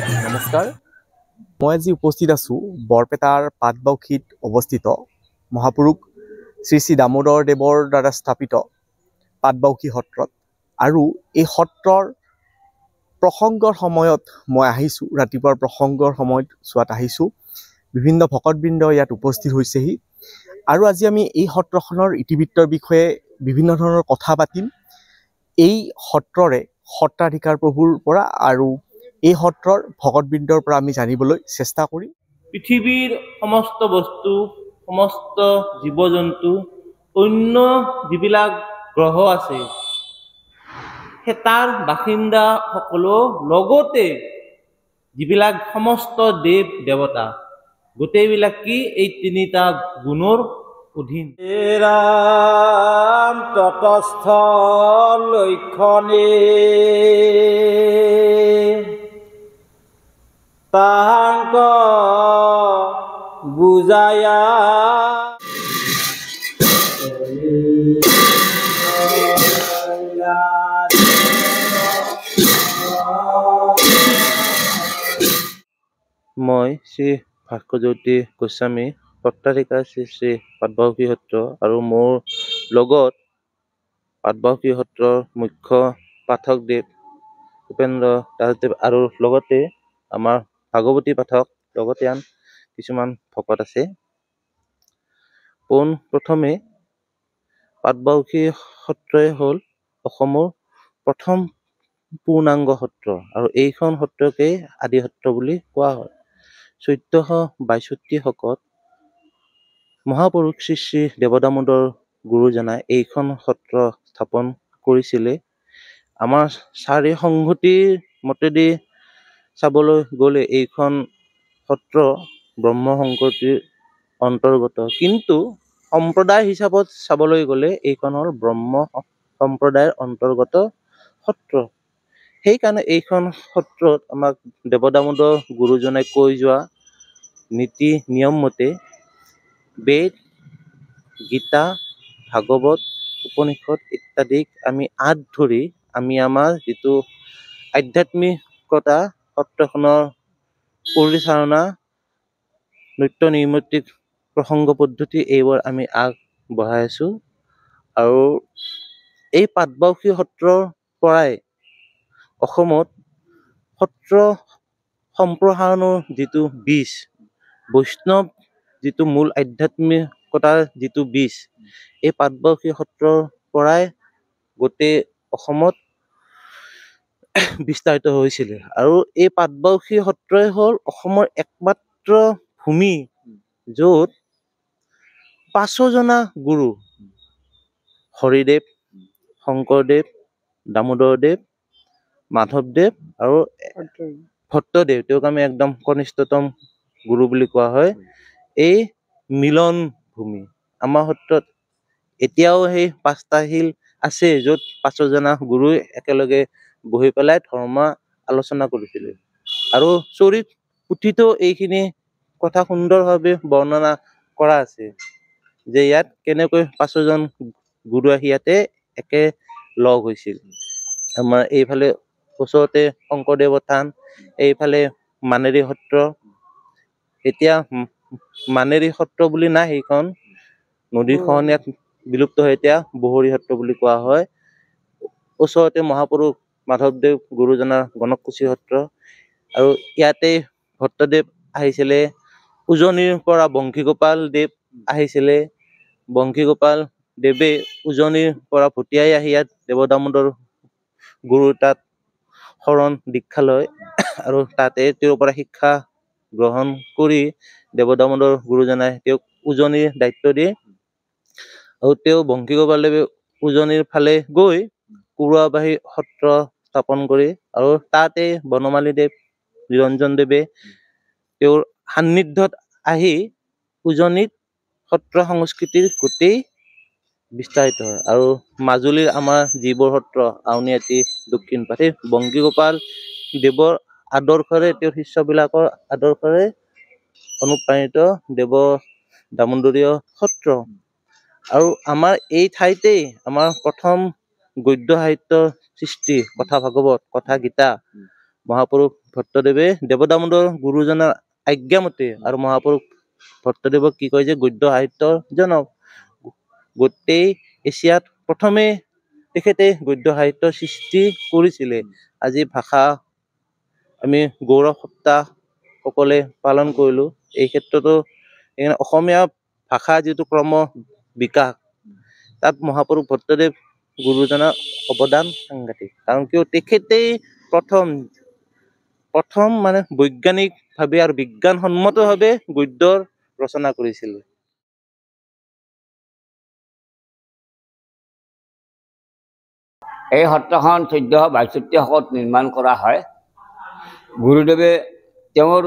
নমস্কাৰ, মই আজি উপস্থিত আছোঁ বৰপেটাৰ পাটবাউসীত অৱস্থিত মহাপুৰুষ শ্ৰী শ্ৰী দামোদৰ দেৱৰ দ্বাৰা স্থাপিত পাটবাউসী সত্ৰত। আৰু এই সত্ৰৰ প্ৰসংগৰ সময়ত মই আহিছোঁ, ৰাতিপুৱাৰ প্ৰসংগৰ সময়ত চোৱাত আহিছোঁ। বিভিন্ন ভকতবৃন্দ ইয়াত উপস্থিত হৈছেহি আৰু আজি আমি এই সত্ৰখনৰ ইতিবৃত্তৰ বিষয়ে বিভিন্ন ধৰণৰ কথা পাতিম। এই সত্ৰৰে সত্ৰাধিকাৰ প্ৰভুৰ পৰা আৰু এই সত্ৰৰ ভকতবৃন্দৰ পৰা আমি জানিবলৈ চেষ্টা কৰিম। পৃথিৱীৰ সমস্ত বস্তু, সমস্ত জীৱ জন্তু, অন্য যিবিলাক গ্ৰহ আছে সেই তাৰ বাসিন্দা সকলো, লগতে যিবিলাক সমস্ত দেৱ দেৱতা, গোটেইবিলাক কি এই তিনিটা গুণৰ অধীন। ৰাম তটস্থ লক্ষণে তাহাঙ্ক বুজায়া মই শ্ৰী ভাস্কৰজ্যোতি গোস্বামী, সত্ৰাধিকাৰ শ্ৰী শ্ৰী পাটবাউসী সত্ৰ, আৰু মোৰ লগত পাটবাউসী সত্ৰৰ মুখ্য পাঠকদেৱ উপেন্দ্ৰ দাসদেৱ আৰু লগতে আমাৰ ভাগৱতী পাঠক, লগতে আন কিছুমান ভকত আছে। পোনপ্ৰথমে পাটবাউসী সত্ৰই হ'ল অসমৰ প্ৰথম পূৰ্ণাংগ সত্ৰ, আৰু এইখন সত্ৰকেই আদি সত্ৰ বুলি কোৱা হয়। 1462 শকত মহাপুৰুষ শ্ৰী শ্ৰী দেৱদামোদৰ গুৰুজনাই এইখন সত্ৰ স্থাপন কৰিছিলে। আমাৰ চাৰি সংহতিৰ মতেদি চাবলৈ গ'লে এইখন সত্ৰ ব্ৰহ্ম সংহতিৰ অন্তৰ্গত, কিন্তু সম্প্ৰদায় হিচাপত চাবলৈ গ'লে এইখন হ'ল ব্ৰহ্ম সম্প্ৰদায়ৰ অন্তৰ্গত সত্ৰ। সেইকাৰণে এইখন সত্ৰত আমাক দেৱদামোদৰ গুৰুজনাই কৈ যোৱা নীতি নিয়ম মতে বেদ, গীতা, ভাগৱত, উপনিষদ ইত্যাদিক আমি আঁত ধৰি আমি আমাৰ যিটো আধ্যাত্মিকতা, সত্ৰখনৰ পৰিচালনা, নৃত্য নৈমিত্তিক প্ৰসংগ পদ্ধতি, এইবোৰ আমি আগবঢ়াই আছোঁ। আৰু এই পাটবাউসী সত্ৰৰ পৰাই অসমত সত্ৰ সম্প্ৰসাৰণৰ যিটো বীজ, বৈষ্ণৱ যিটো মূল আধ্যাত্মিকতাৰ যিটো বীজ, এই পাটবাউসী সত্ৰৰ পৰাই গোটেই অসমত বিস্তাৰিত হৈছিলে। আৰু এই পাটবাউসী সত্ৰই হ'ল অসমৰ একমাত্ৰ ভূমি য'ত 5জনা গুৰু, হৰিদেৱ, শংকৰদেৱ, দামোদৰদেৱ, মাধৱদেৱ আৰু ভট্টদেৱ, তেওঁক আমি একদম কনিষ্ঠতম গুৰু বুলি কোৱা হয়, এই মিলন ভূমি। আমাৰ সত্ৰত এতিয়াও সেই 5টা শিল আছে য'ত 5জনা গুৰুৱে একেলগে বহি পেলাই ধৰ্ম আলোচনা কৰিছিলে। আৰু চৰিত পুথিতো এইখিনি কথা সুন্দৰভাৱে বৰ্ণনা কৰা আছে যে ইয়াত কেনেকৈ 5জন গুৰু আহি ইয়াতে একে লগ হৈছিল। আমাৰ এইফালে ওচৰতে শংকৰদেৱৰ থান, এইফালে মানেৰী সত্ৰ। এতিয়া মানেৰী সত্ৰ বুলি নাই, সেইখন নদীৰ খহনীয়াত বিলুপ্ত হৈ এতিয়া বহৰী সত্ৰ বুলি কোৱা হয়। ওচৰতে মহাপুৰুষ মাধৱদেৱ গুৰুজনাৰ গণককুছি সত্ৰ, আৰু ইয়াতে ভট্টদেৱ আহিছিলে। উজনিৰ পৰা বংশীগোপাল দেৱ আহিছিলে। বংশীগোপাল দেৱে উজনিৰ পৰা ভটিয়াই আহি ইয়াত দেৱদামোদৰ গুৰুৰ তাত শৰণ দীক্ষা লয়, আৰু তাতে তেওঁৰ পৰা শিক্ষা গ্ৰহণ কৰি দেৱদামোদৰ গুৰুজনাই তেওঁক উজনিৰ দায়িত্ব দিয়ে। আৰু তেওঁ বংশীগোপাল দেৱে উজনিৰ ফালে গৈ কুৰুৱাবাহী সত্ৰ স্থাপন কৰি, আৰু তাতে বনমালী দেৱ, নিৰঞ্জন দেৱে তেওঁৰ সান্নিধ্যত আহি উজনিত সত্ৰ সংস্কৃতিৰ গোটেই বিস্তাৰিত হয়। আৰু মাজুলীৰ আমাৰ যিবোৰ সত্ৰ, আউনীআটী, দক্ষিণপাট, সেই বংশীগোপাল দেৱৰ আদৰ্শৰে, তেওঁৰ শিষ্যবিলাকৰ আদৰ্শৰে অনুপ্ৰাণিত দেৱ দামোদৰীয় সত্ৰ। আৰু আমাৰ এই ঠাইতেই আমাৰ প্ৰথম গদ্য সাহিত্য সৃষ্টি, কথা ভাগৱত, কথা গীতা মহাপুৰুষ ভট্টদেৱে দেৱদামোদৰ গুৰুজনাৰ আজ্ঞামতে আৰু মহাপুৰুষ ভট্টদেৱক কি কয় যে গদ্য সাহিত্যৰ জনক। গোটেই এছিয়াত প্ৰথমে তেখেতে গদ্য সাহিত্যৰ সৃষ্টি কৰিছিলে। আজি ভাষা আমি গৌৰৱ সপ্তাহ সকলে পালন কৰিলোঁ। এই ক্ষেত্ৰতো অসমীয়া ভাষা যিটো ক্ৰম বিকাশ, তাত মহাপুৰুষ ভট্টদেৱ গুৰুজনাৰ অৱদান সাংঘাতিক। কাৰণ কিয় তেখেতেই প্ৰথম মানে বৈজ্ঞানিকভাৱে আৰু বিজ্ঞানসন্মতভাৱে গদ্যৰ ৰচনা কৰিছিল। এই সত্ৰখন 1462 শকত নিৰ্মাণ কৰা হয়। গুৰুদেৱে তেওঁৰ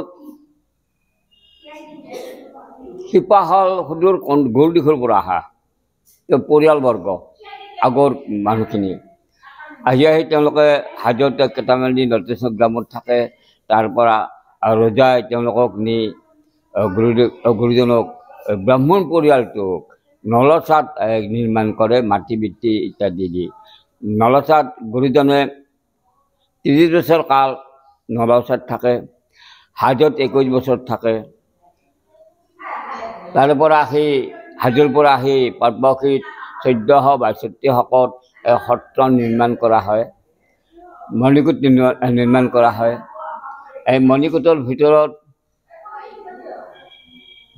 শিপাহল সুদূৰ গৌৰদিঘৰ পৰা অহা পৰিয়ালবৰ্গ আগৰ মানুহখিনি আহি তেওঁলোকে হাজত কেইটামান দিন নটেশ্বৰ গ্ৰামত থাকে। তাৰ পৰা ৰজাই তেওঁলোকক নি গুৰুজনক ব্ৰাহ্মণ পৰিয়ালটোক নলচাত নিৰ্মাণ কৰে, মাটি বৃত্তি ইত্যাদি দি। নলচাত গুৰুজনে 30 বছৰ কাল নলচাত থাকে, হাজত 21 বছৰ থাকে। তাৰ পৰা আহি হাজোৰ পৰা আহি পাটবাউসীত 1462 শকত সত্ৰ নিৰ্মাণ কৰা হয়, মণিকূট নিৰ্মাণ কৰা হয়। এই মণিকূটৰ ভিতৰত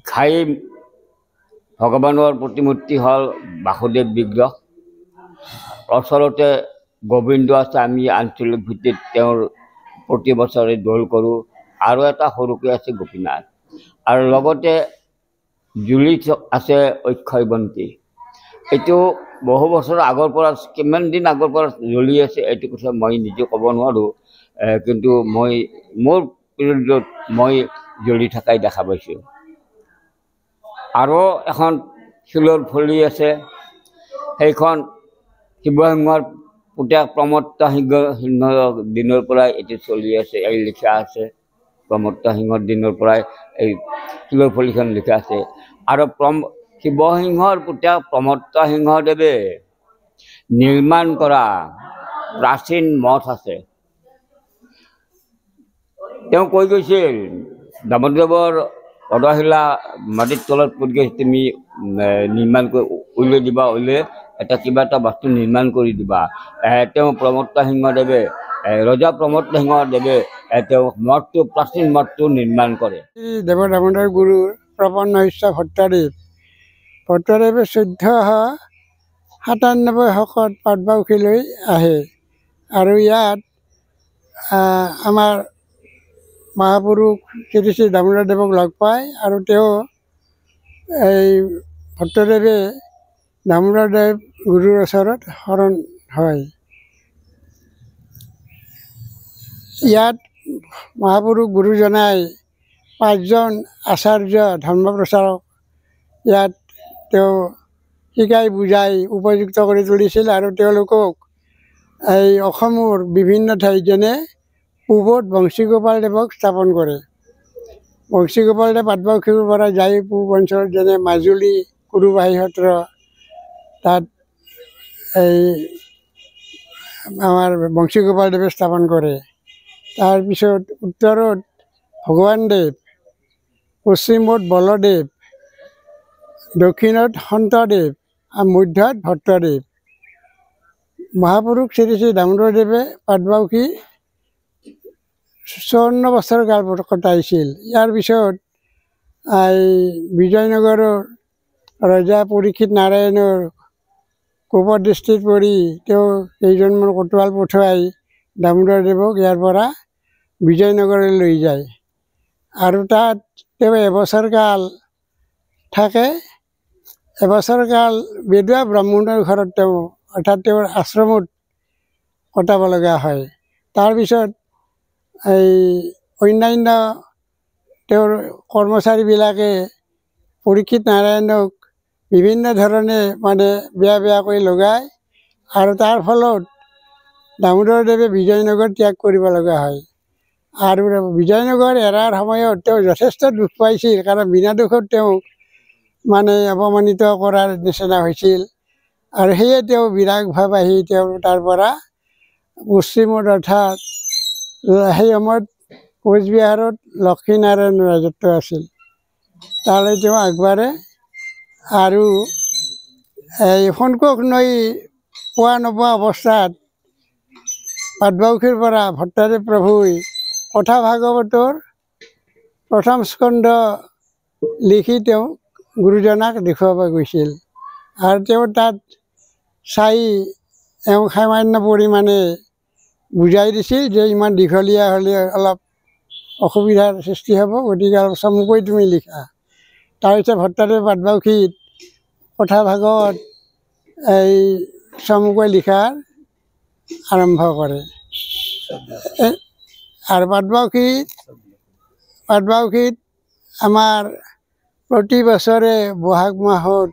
ঘাই ভগৱানৰ প্ৰতিমূৰ্তি হ'ল বাসুদেৱ বিগ্ৰহ। ওচৰতে গোবিন্দ আছে, আমি আঞ্চলিক ভিত্তিত তেওঁৰ প্ৰতি বছৰে দৌল কৰোঁ। আৰু এটা সৰুকৈ আছে গোপীনাথ, আৰু লগতে জুলি আছে অক্ষয়বন্তী। এইটো বহু বছৰ আগৰ পৰা, কিমান দিন আগৰ পৰা জ্বলি আছে এইটো কথা মই নিজে ক'ব নোৱাৰোঁ, কিন্তু মোৰ পিৰিয়ডত মই জ্বলি থকাই দেখা পাইছোঁ। আৰু এখন শিলৰ ফলি আছে, সেইখন শিৱসিংহৰ পুতেক প্ৰমত্ত সিংহৰ দিনৰ পৰাই এইটো চলি আছে। এই লিখা আছে প্ৰমত্ত সিংহৰ দিনৰ পৰাই এই শিলৰ ফলিখন লিখা আছে। আৰু শিৱসিংহৰ পুতেক প্ৰমত্ত সিংহদেৱে নিৰ্মাণ কৰা প্ৰাচীন মঠ আছে। তেওঁ কৈ গৈছিল দামোদৰদেৱৰ পদশিলা মাটিৰ তলত পৰি গৈছে, তুমি নিৰ্মাণ কৰি উলিয়াই দিবা, উলিয়াই কিবা এটা বস্তু নিৰ্মাণ কৰি দিবা। তেওঁ প্ৰমত্ত সিংহদেৱে ৰজা প্ৰমত্ত সিংহদেৱে তেওঁ মঠটো, প্ৰাচীন মঠটো নিৰ্মাণ কৰে। দেৱদামোদৰ গুৰুৰ প্ৰপন্ন শিষ্য ভট্টদেৱে 1497 শকত পাটবাউসীলৈ আহে। আৰু ইয়াত আমাৰ মহাপুৰুষ শ্ৰী শ্ৰী দামোদৰদেৱক লগ পায়। আৰু তেওঁ এই ভট্টদেৱে দামোদৰদেৱ গুৰুৰ ওচৰত শৰণ হয়। ইয়াত মহাপুৰুষ গুৰুজনাই 5জন আচাৰ্য ধৰ্ম প্ৰচাৰক ইয়াত তেওঁ শিকাই বুজাই উপযুক্ত কৰি তুলিছিল। আৰু তেওঁলোকক এই অসমৰ বিভিন্ন ঠাইত, যেনে পূবত বংশীগোপালদেৱক স্থাপন কৰে। বংশীগোপালদেৱ পাটবাউসীৰ পৰা যাই পূব অঞ্চলত, যেনে মাজুলী কুৰুবাহী সত্ৰ, তাত এই আমাৰ বংশীগোপালদেৱে স্থাপন কৰে। তাৰপিছত উত্তৰত ভগৱানদেৱ, পশ্চিমত বলদেৱ, দক্ষিণত শন্তদেৱ আৰু মধ্যত ভট্টদেৱ। মহাপুৰুষ শ্ৰী শ্ৰী দামোদৰদেৱে পাটবাউসী 54 বছৰ কাল কটাইছিল। ইয়াৰ পিছত এই বিজয়নগৰৰ ৰজা পৰীক্ষিত নাৰায়ণৰ কোপদৃষ্টিত পৰি তেওঁ কেইজনমান কোতোৱাল পঠুৱাই দামোদৰদেৱক ইয়াৰ পৰা বিজয়নগৰলৈ লৈ যায়। আৰু তাত তেওঁ এবছৰ কাল থাকে। এবছৰ কাল বেদুৱা ব্ৰাহ্মণৰ ঘৰত তেওঁ, অৰ্থাৎ তেওঁৰ আশ্ৰমত কটাব লগা হয়। তাৰপিছত এই অন্যান্য তেওঁৰ কৰ্মচাৰীবিলাকে পৰীক্ষিত নাৰায়ণক বিভিন্ন ধৰণে মানে বেয়াকৈ লগায়। আৰু তাৰ ফলত দামোদৰদেৱে বিজয়নগৰ ত্যাগ কৰিব লগা হয়। আৰু বিজয়নগৰ এৰাৰ সময়ত তেওঁ যথেষ্ট দুখ পাইছিল, কাৰণ বিনা দুখত তেওঁক মানে অপমানিত কৰাৰ নিচিনা হৈছিল। আৰু সেয়ে তেওঁ বিৰাগ ভাৱ আহি তেওঁ তাৰ পৰা পশ্চিমত, অৰ্থাৎ সেই সময়ত কোচবিহাৰত লক্ষ্মীনাৰায়ণ ৰাজত্ব আছিল। তালৈ তেওঁ আগবাঢ়ে আৰু এই সোণকোষ নৈ পোৱা নোপোৱা অৱস্থাত পাটবাউসীৰ পৰা ভট্টাদেৱ প্ৰভুই কথা ভাগৱতৰ প্ৰথম স্কন্ধ লিখি তেওঁ গুৰুজনাক দেখুৱাব গৈছিল আৰু তেওঁ তাত চাই তেওঁ সামান্য পৰিমাণে বুজাই দিছিল যে ইমান দীঘলীয়া হ'লে অলপ অসুবিধাৰ সৃষ্টি হ'ব, গতিকে অলপ চমুকৈ তুমি লিখা। তাৰপিছত ভট্টাদেৱে পাটবাউসীত কথা ভাগৱত এই চমুকৈ লিখাৰ আৰম্ভ কৰে আৰু পাটবাউসীত আমাৰ প্ৰতি বছৰে বহাগ মাহত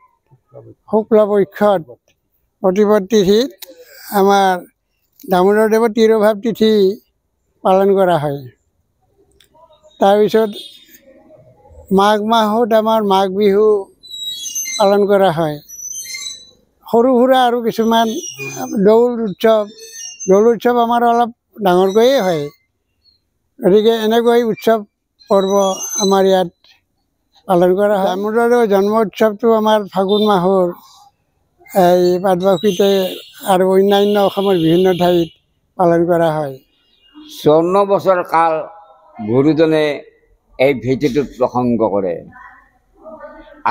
শুক্লপক্ষত প্ৰতিপদ তিথিত আমাৰ দামোদৰদেৱৰ তিৰোভাৱ তিথি পালন কৰা হয়। তাৰপিছত মাঘ মাহত আমাৰ মাঘ বিহু পালন কৰা হয়। সৰু সুৰা আৰু কিছুমান দৌল উৎসৱ আমাৰ অলপ ডাঙৰকৈয়ে হয়। গতিকে এনেকৈ উৎসৱ পৰ্ব আমাৰ ইয়াত পালন কৰা হয়। দামোদৰৰ জন্ম উৎসৱটো আমাৰ ফাগুন মাহৰ এই পাটবাউসীতে আৰু অন্যান্য অসমৰ বিভিন্ন ঠাইত পালন কৰা হয়। 54 বছৰ কাল গুৰুজনে এই ভেটিটোত প্ৰসংগ কৰে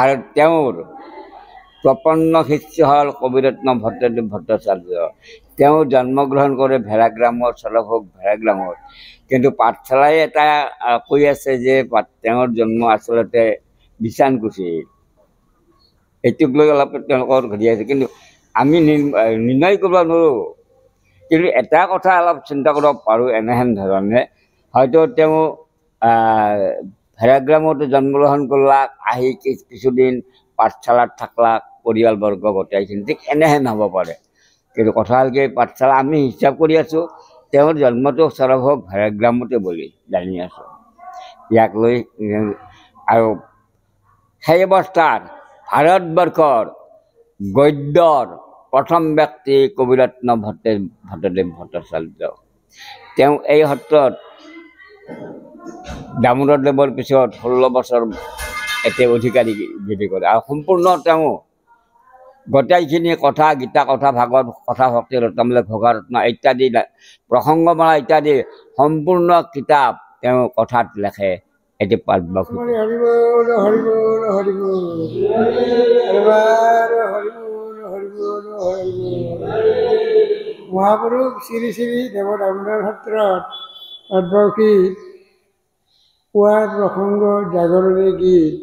আৰু তেওঁৰ প্ৰপন্ন শিষ্য হ'ল কবিৰত্ন ভট্টদেৱ ভট্টাচাৰ্য। তেওঁ জন্মগ্ৰহণ কৰে ভেৰাগ্ৰামৰ চৰভোগ ভেৰাগ্ৰামত, কিন্তু পাঠশালাই এটা কৈ আছে যে তেওঁৰ জন্ম আচলতে বিছানকুছিত। এইটোক লৈ অলপ তেওঁলোকৰ ঘূৰি আছে, কিন্তু আমি নিৰ্ণয় কৰিব নোৱাৰোঁ। কিন্তু এটা কথা অলপ চিন্তা কৰিব পাৰোঁ এনেহেন ধৰণে, হয়তো তেওঁ ভেৰাগ্ৰামত জন্মগ্ৰহণ কৰলাক, আহি কিছুদিন পাঠশালাত থাকলাক, পৰিয়ালবৰ্গ গোটেইখিনি, ঠিক এনেহেন হ'ব পাৰে। কিন্তু কথা হ'ল কি, পাঠশালা আমি হিচাপ কৰি আছোঁ তেওঁৰ জন্মটো চৰভোগ ভেৰাগ্ৰামতে বুলি জানি আছোঁ। ইয়াক লৈ আৰু সেই অৱস্থাত ভাৰতবৰ্ষৰ গদ্যৰ প্ৰথম ব্যক্তি কবিৰত্ন ভট্টদেৱ ভট্টাচাৰ্য। তেওঁ এই সত্ৰত দামোদৰদেৱৰ পিছত 16 বছৰ এতিয়া অধিকাৰী বিধি কৰে আৰু সম্পূৰ্ণ তেওঁ গোটেইখিনি কথা, গীতা কথা, ভাগৱত কথা, ভক্তি ৰত্নামূলক ভোগাৰত্ন ইত্যাদি প্ৰসংগমালা ইত্যাদি সম্পূৰ্ণ কিতাপ তেওঁ কথাত লেখে। এটি পাটবাউসী মহাপুৰুষ শ্ৰী শ্ৰী দেৱ দামোদৰ সত্ৰত পাটবাউসীত পুৱাৰ প্ৰসংগ জাগৰণি গীত।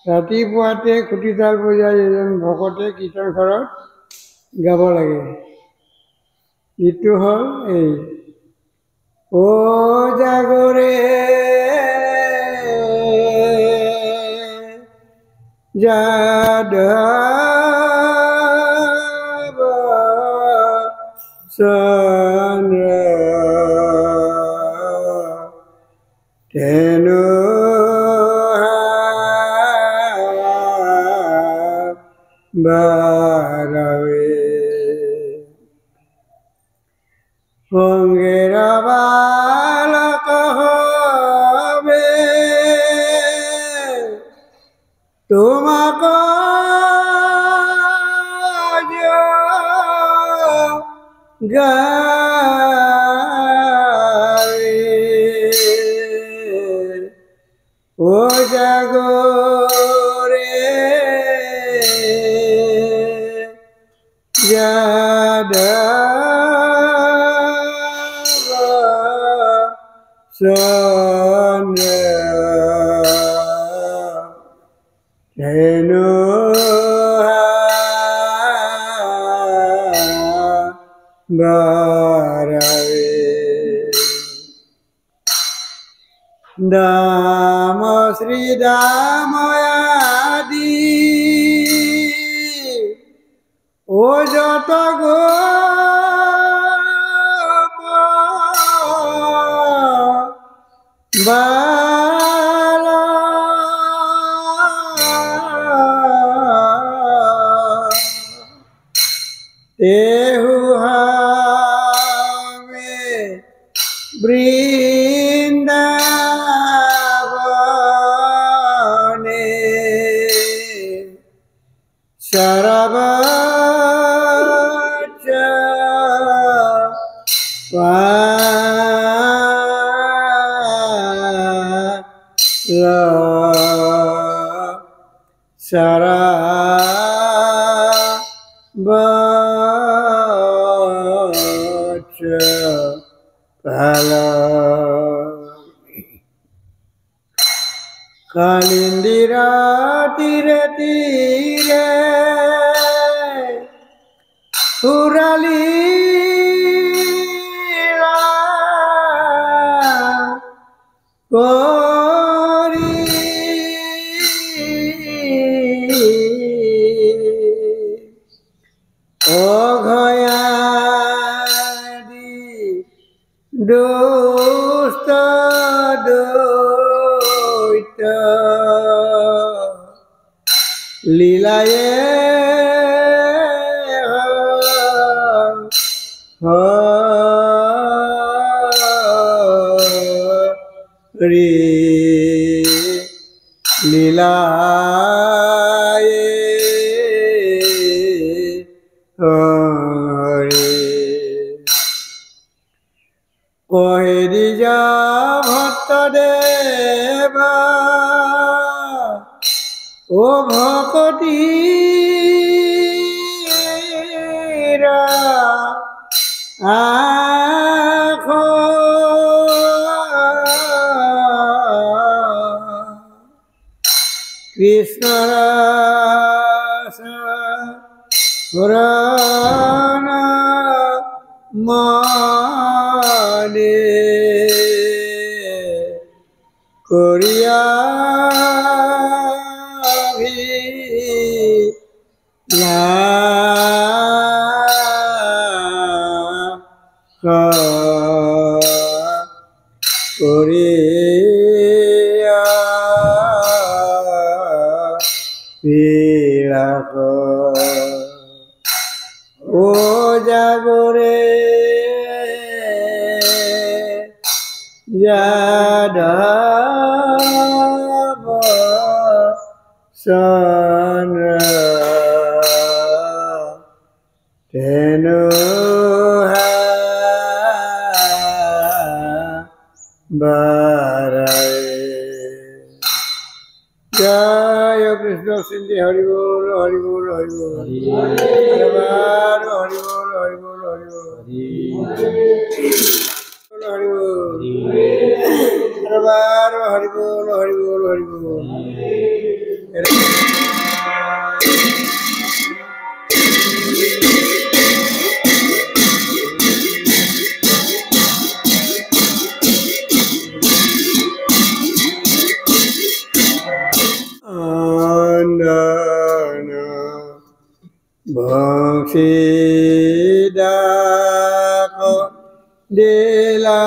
ৰাতিপুৱাতে খুটিতাল বজাই এজন ভকতে কীৰ্তন ঘৰত গাব লাগে। গীতটো হ'ল এই ও জাগৰে যাদৱ চন্দ্ৰ তেনো বাৰৱে অংগেৰ বালক হবে তোমাক গাৱে ও জাগৰে যাদৱ চন্দ্ৰ হেনো বাৰৱে দাম শ্ৰী দাময়াদি ও যত বাল তেহু হামে সারা ভালো কালিন্দিরা তীরে তীরে উড়ালি করি অঘয়াদি দুষ্ট দৈত্য লীলায়ে হরি লীলায়ে হরি কহি যা ভক্ত দেবা ও ভকতি আখ কৃষ্ণ রস পুরাণ মানে করিয়া করিয়া ও জাগরে যাদব চন্দ্র তেনু জয় কৃষ্ণ সিন্ধি হরি বল হরি বল হরি বল হরি বল হরি বল হরি বল হরি বল হরি বল হরি বল হরি বল Bangsi dako dela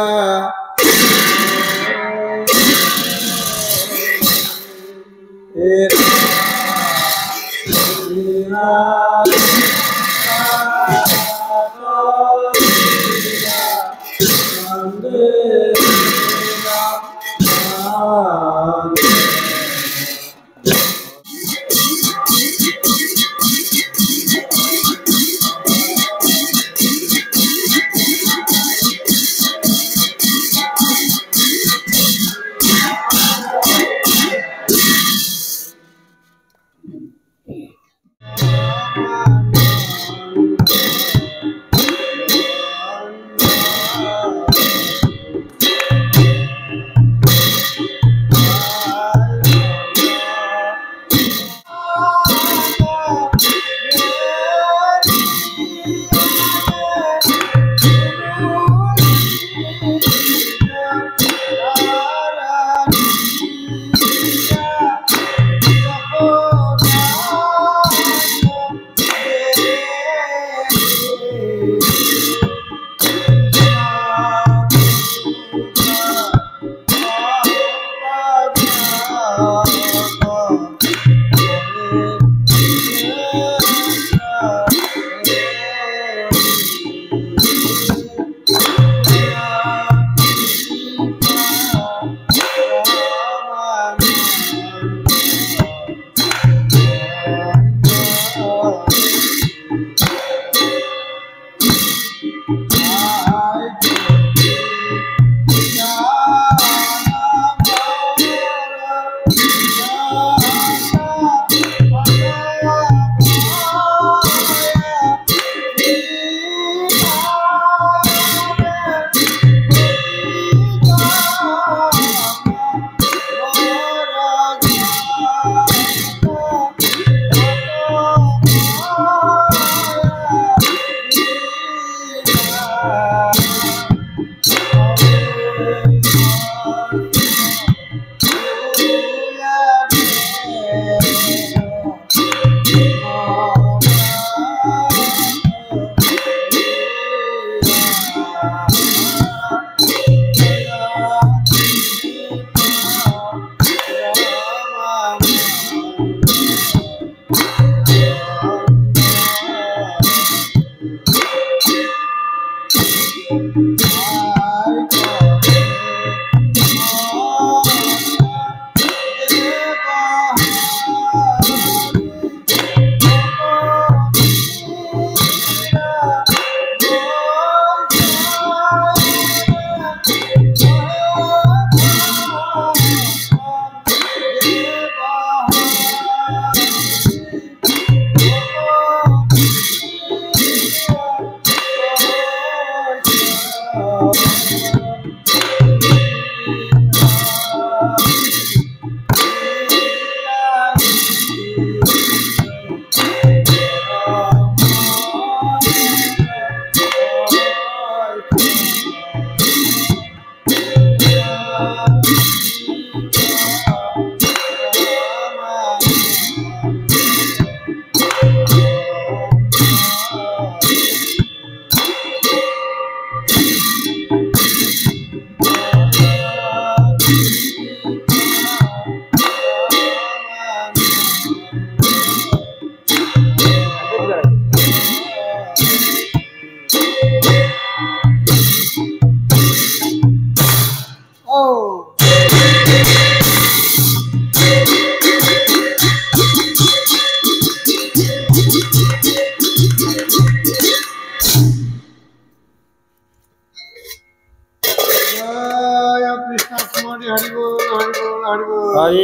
হরি বল হরি বল হরি বল হরি বল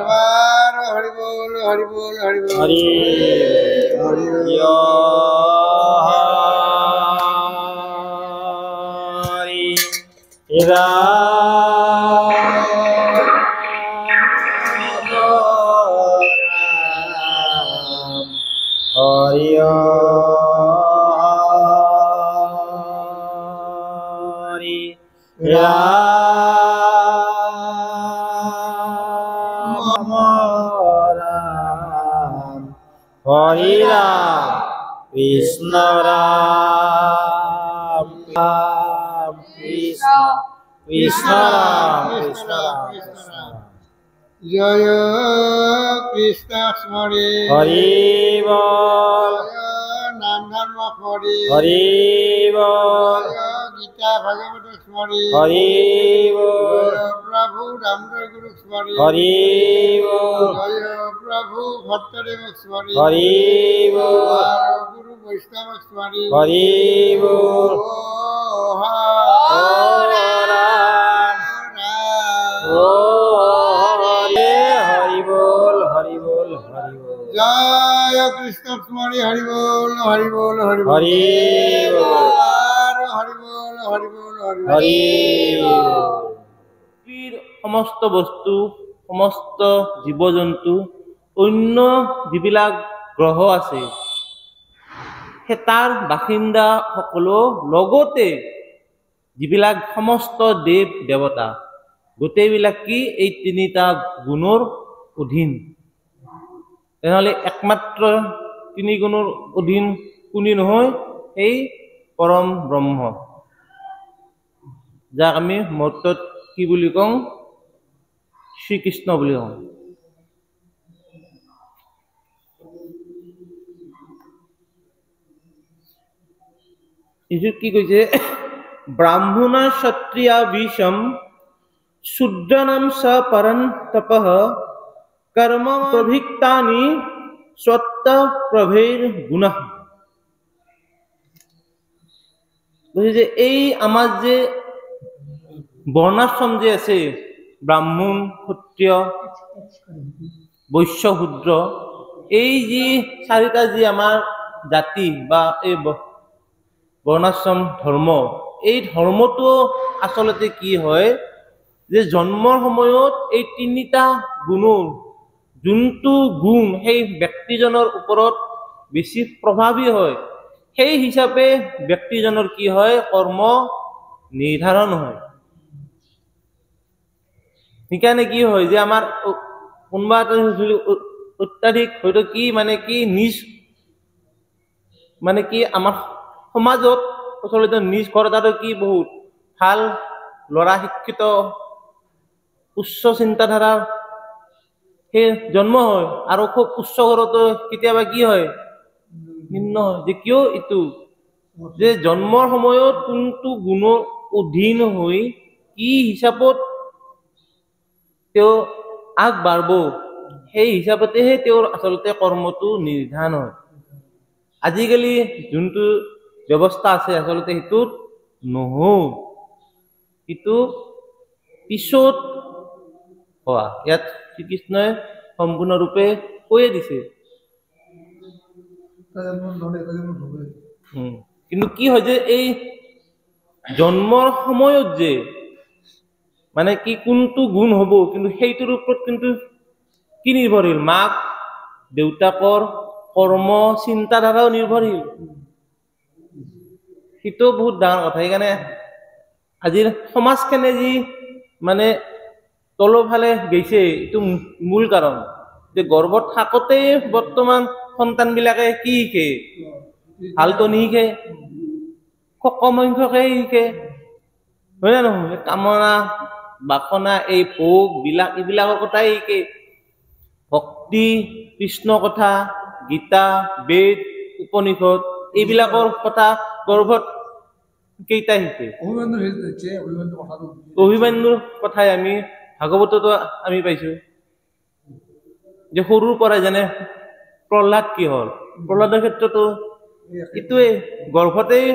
বারবার হরি বল হরি বল হরি বল হরি হরি হরি রাম রাম হরি রাম কৃষ্ণ রাম রাম কৃষ্ণ কৃষ্ণ রাম কৃষ্ণ রাম কৃষ্ণ রাম জয় কৃষ্ণ স্মরে হরি বল জয় নাম ধর্ম স্মরে হরি বল জয় গীতা ভাগবত স্মরে হরি বল জয় প্রভু রামদেব গুরু স্মরে হরি বল জয় প্রভু ভট্টদেব স্মরে হরি বল আর গুরু বৈষ্ণব স্মরে হরি বল ও রাম ও হরে হরি বল হরি বল হরি বল জয় কৃষ্ণ স্মরে হরি বল হরি বল হরি বল হরি বল আর হরি বল হরি বল হরি বল হরি বল পৃথিৱীৰ সমস্ত বস্তু সমস্ত জীৱ জন্তু অন্য যিবিলাক গ্ৰহ আছে সেই তাৰ বাসিন্দাসকলো লগতে যিবিলাক সমস্ত দেৱ দেৱতা গোটেইবিলাক কি এই তিনিটা গুণৰ অধীন তেনেহ'লে একমাত্ৰ তিনি গুণৰ অধীন কোনে নহয় এই পৰম ব্ৰহ্ম যাক আমি মৰ্তত কি বুলি কওঁ শ্ৰীকৃষ্ণ বুলি কওঁ কি কৈছে ব্ৰাহ্মণ ক্ষত্ৰিয় বিষম শূদ্ৰানাম চ পৰম তপঃ কৰ্ম প্ৰভিক্তানি স্বত্ব প্ৰভেৰ গুণঃ কৈছে যে এই আমাৰ যে বৰ্ণাশ্ৰম যে আছে ব্ৰাহ্মণ ক্ষত্ৰিয় বৈশ্য শূদ্ৰ এই যি চাৰিটা যি আমাৰ জাতি বা এই বৰ্ণাশ্ৰম ধৰ্ম এই ধৰ্মটো আচলতে কি হয় যে জন্মৰ সময়ত এই তিনিটা গুণৰ যোনটো গুণ সেই ব্যক্তিজনৰ ওপৰত বেছি প্ৰভাৱী হয় সেই হিচাপে ব্যক্তিজনৰ কি হয় কৰ্ম নিৰ্ধাৰণ হয় সেইকাৰণে কি হয় যে আমাৰ কোনোবা এটা অত্যাধিক হয়তো কি মানে কি নিজ মানে কি আমাৰ সমাজত প্ৰচলিত নিজ ঘৰত আৰু কি বহুত ভাল ল'ৰা শিক্ষিত উচ্চ চিন্তাধাৰাৰ সেই জন্ম হয় আৰু খুব উচ্চ ঘৰতো কেতিয়াবা কি হয় নিম্ন হয় যে কিয় এইটো যে জন্মৰ সময়ত কোনটো গুণৰ অধীন হৈ কি হিচাপত তেওঁ আগবাঢ়ব সেই হিচাপতেহে তেওঁৰ আচলতে কৰ্মটো নিৰ্ধাৰণ হয় আজিকালি যোনটো ব্যৱস্থা আছে আচলতে সেইটোত নহয় কিন্তু পিছত হোৱা ইয়াত শ্ৰীকৃষ্ণই সম্পূৰ্ণৰূপে কৈয়ে দিছে কিন্তু কি হয় যে এই জন্মৰ সময়ত যে মানে কি কোনটো গুণ হ'ব কিন্তু সেইটোৰ ওপৰত কিন্তু কি নিৰ্ভৰশীল মাক দেউতাকৰ কৰ্ম চিন্তাধাৰাও নিৰ্ভৰশীল সেইটো বহুত ডাঙৰ কথা সেইকাৰণে আজিৰ সমাজখনে যি মানে তলফালে গৈছে এইটো মূল কাৰণ যে গৰ্ভত থাকোঁতে বৰ্তমান সন্তানবিলাকে কি শিকে ভালটো নিশিকে খুব কম সংখ্যকে শিকে হয় নে নহয় কামনা বাসনা এই ভোগ বিলাক এইবিলাকৰ কথাই শিকে ভক্তি কৃষ্ণ কথা গীতা বেদ উপনিষদ এইবিলাকৰ কথা গৰ্ভত কেইটা শিকে অভিমন্যুৰ কথাই আমি ভাগৱততো আমি পাইছো যে সৰুৰ পৰাই যেনে প্ৰহ্লাদ কি হ'ল প্ৰহ্লাদৰ ক্ষেত্ৰতো এইটোৱে গৰ্ভতেই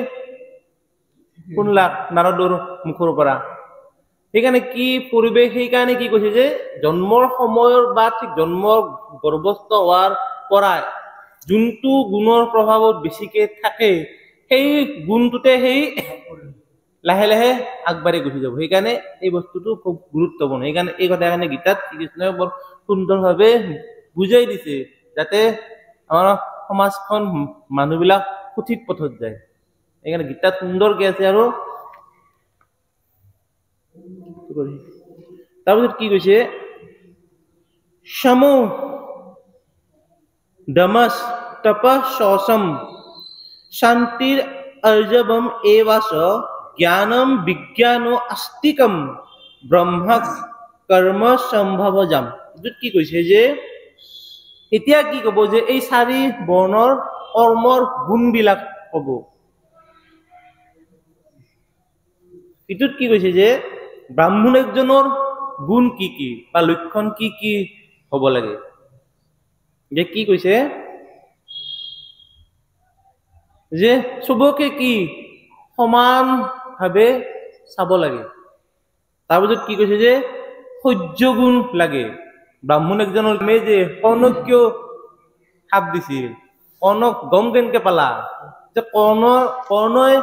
শুনলাক নাৰদৰ মুখৰ পৰা সেইকাৰণে কি পৰিৱেশ সেইকাৰণে কি কৈছে যে জন্মৰ সময়ৰ বা ঠিক জন্মৰ গৰ্ভস্থ হোৱাৰ পৰাই যোনটো গুণৰ প্ৰভাৱত বেছিকে থাকে সেই গুণটোতে সেই লাহে লাহে আগবাঢ়ি গুচি যাব। সেইকাৰণে এই বস্তুটো খুব গুৰুত্বপূৰ্ণ। সেইকাৰণে এই কথাখিনি গীতাত শ্ৰীকৃষ্ণই বৰ সুন্দৰভাৱে বুজাই দিছে যাতে আমাৰ সমাজখন মানুহবিলাক সঠিক পথত যায়। সেইকাৰণে গীতাত সুন্দৰকে আছে। আৰু তাৰপিছত কি কৈছে সমো দমস তপঃ শৌচম শান্তিৰ अर्जवम एवास ज्ञानम विज्ञानो आस्तिकम ब्रह्म कर्म সম্ভৱজাম। কি কৈছে যে এতিয়া কি কব যে এই চাৰি বৰ্ণৰ কৰ্মৰ গুণবিলাক কব। এইটোত কি কৈছে যে ব্ৰাহ্মণ একজনৰ গুণ কি কি বা লক্ষণ কি কি হব লাগে। যে কি কৈছে যে চবকে কি সমান ভাৱে চাব লাগে। তাৰপিছত কি কৈছে যে সহ্য গুণ লাগে। ব্ৰাহ্মণ একজনৰ যে কৰ্ণক কিয় সাপ দিছিল, কৰ্ণক গম কেনেকে পালা যে কৰ্ণই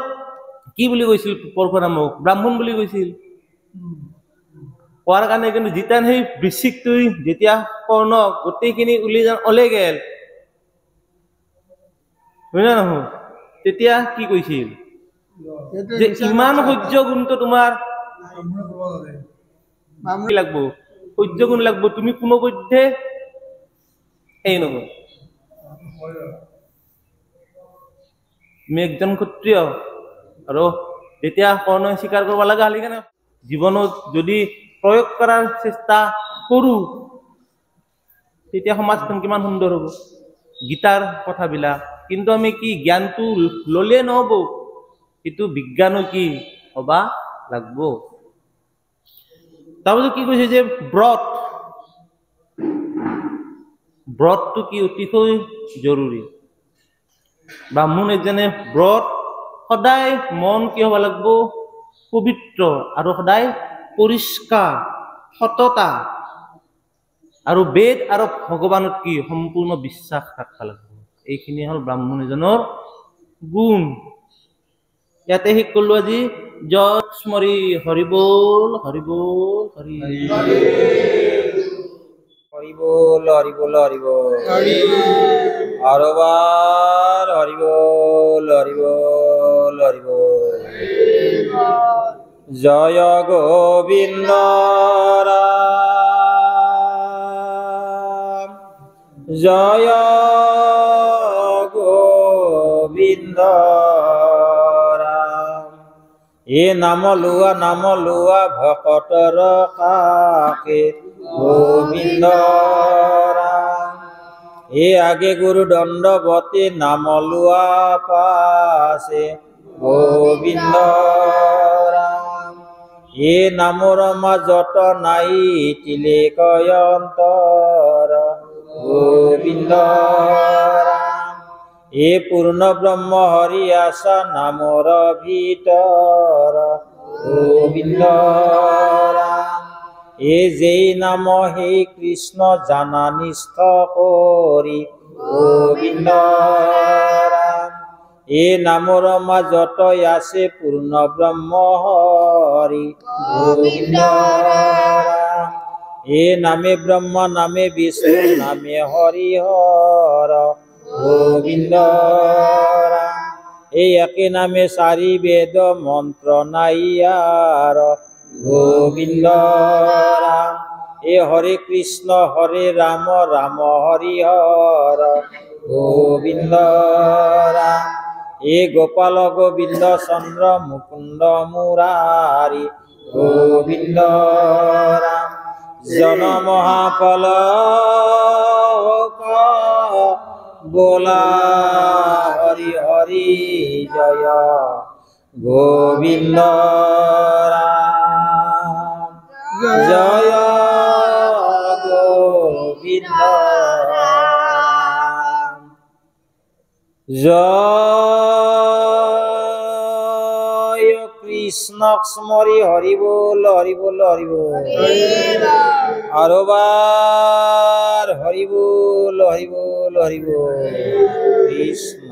কি বুলি কৈছিল পৰশুৰামক ব্ৰাহ্মণ বুলি কৈছিল কোৱাৰ কাৰণে। কিন্তু যেতিয়া সেই বৃশ্চিকটো যেতিয়া কৰ্ণক গোটেইখিনি ওলাই গেল হয় না নহয়, তেতিয়া কি কৈছিল যে ইমান সহ্য গুণটো তোমাৰ লাগব, সহ্য গুণ লাগব, তুমি কোনো পধ্যে সেই নহয়। তুমি একজন ক্ষত্ৰিয় আৰু যেতিয়া কৰ্ণই স্বীকাৰ কৰিব লগা হলে কাৰণে জীৱনত যদি প্ৰয়োগ কৰাৰ চেষ্টা কৰো তেতিয়া সমাজখন কিমান সুন্দৰ হ'ব। গীতাৰ কথাবিলাক কিন্তু আমি কি জ্ঞানটো ললে নহব, কিন্তু বিজ্ঞানো কি হবা লাগব। তাৰপিছত কি কৈছে যে ব্ৰতটো কি অতিশয় জৰুৰী। ব্ৰাহ্মণ এজনে ব্ৰত সদায় মন কি হব লাগব পবিত্ৰ আৰু সদায় পৰিষ্কাৰ সততা আৰু বেদ আৰু ভগৱানত কি সম্পূৰ্ণ বিশ্বাস ৰাখিব লাগিব। এইখিনি হল ব্ৰাহ্মণ এজনৰ গুণ। ইয়াতে শেষ কৰিলো আজি। জয় স্মৰি হৰি বল হৰি বল হৰি হৰি বল হৰি বল হৰি বল আৰু বাৰ হৰি বল হৰি বল হৰি বল। জয় গোবিন্দ ৰাম জয় গোবিন্দ ৰাম। এ নাম লোৱা ভকতৰ কাকে গোবিন্দ ৰাম। এ আগে গুৰু দণ্ডবতী নাম লোৱা পাছে গোবিন্দ ৰাম। এ নামৰ মাজত নাই তিলে কয়ন্তৰ গোবিন্দ ৰাম। এ পূৰ্ণ ব্ৰহ্ম হৰি আছা নামৰ ভিতৰ গোবিন্দ ৰাম। এ যেই নাম হে কৃষ্ণ জানা নিষ্ঠ কৰি গোবিন্দ ৰাম। এ নামৰ মাজত আছে পূৰ্ণ ব্ৰহ্ম হৰি গোবিন্দ ৰাম। এ নামে ব্ৰহ্ম নামে বিষ্ণু নামে হৰি হৰ গোবিন্দ ৰাম। এই একে নামে চাৰি বেদ মন্ত্ৰ নাই আর গোবিন্দ রাম। এ হরে কৃষ্ণ হরে রাম রাম হরি হর গোবিন্দ রাম। এ গোপাল গোবিন্দ চন্দ্র মুকুন্দ মুরারি গোবিন্দ রাম। জন মহাফল বোলা হরি হরি জয় গোবিন্দ রাম জয় গোবিন্দ রাম জয় কৃষ্ণ। কৃষ্ণক স্মৰি হৰি বল হৰি বল হৰি বল আৰু বাৰ হৰি বল হৰি বল হৰি বল কৃষ্ণ